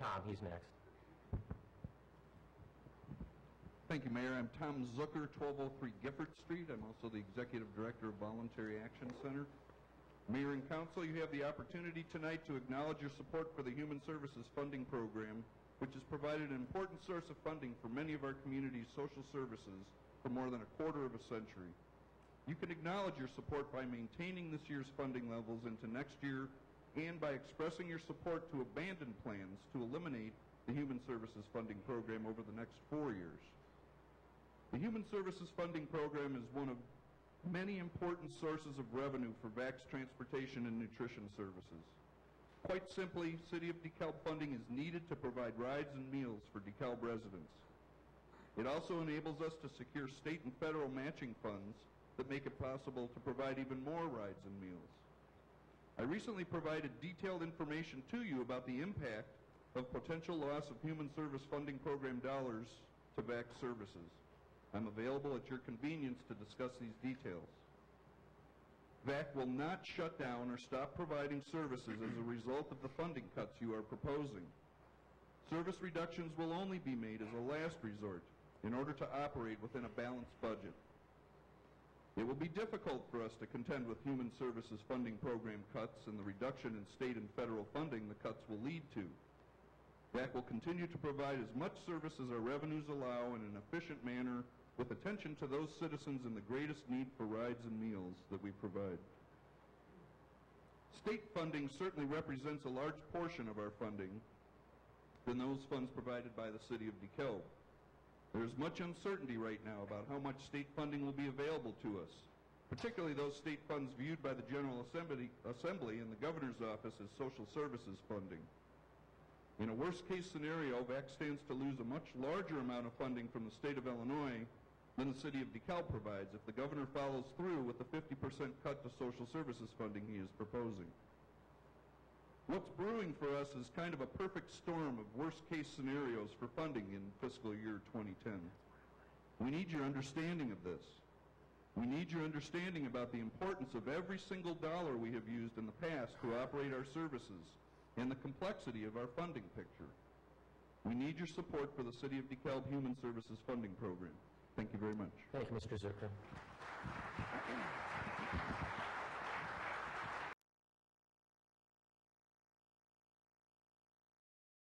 Tom. He's next. Thank you, Mayor. I'm Tom Zucker, 1203 Gifford Street. I'm also the Executive Director of Voluntary Action Center. Mayor and Council, you have the opportunity tonight to acknowledge your support for the Human Services Funding Program, which has provided an important source of funding for many of our community's social services for more than a quarter of a century. You can acknowledge your support by maintaining this year's funding levels into next year and by expressing your support to abandon plans to eliminate the Human Services Funding Program over the next 4 years. The Human Services Funding Program is one of many important sources of revenue for VAC's transportation and nutrition services. Quite simply, City of DeKalb funding is needed to provide rides and meals for DeKalb residents. It also enables us to secure state and federal matching funds that make it possible to provide even more rides and meals. I recently provided detailed information to you about the impact of potential loss of Human Service Funding Program dollars to VAC services. I'm available at your convenience to discuss these details. VAC will not shut down or stop providing services as a result of the funding cuts you are proposing. Service reductions will only be made as a last resort in order to operate within a balanced budget. It will be difficult for us to contend with Human Services Funding Program cuts and the reduction in state and federal funding the cuts will lead to. VAC will continue to provide as much service as our revenues allow in an efficient manner with attention to those citizens in the greatest need for rides and meals that we provide. State funding certainly represents a large portion of our funding than those funds provided by the City of DeKalb. There is much uncertainty right now about how much state funding will be available to us, particularly those state funds viewed by the General Assembly and the Governor's Office as social services funding. In a worst-case scenario, VAC stands to lose a much larger amount of funding from the state of Illinois than the City of DeKalb provides if the Governor follows through with the 50% cut to social services funding he is proposing. What's brewing for us is kind of a perfect storm of worst-case scenarios for funding in fiscal year 2010. We need your understanding of this. We need your understanding about the importance of every single dollar we have used in the past to operate our services and the complexity of our funding picture. We need your support for the City of DeKalb Human Services Funding Program. Thank you very much. Thank you, Mr. Zucker.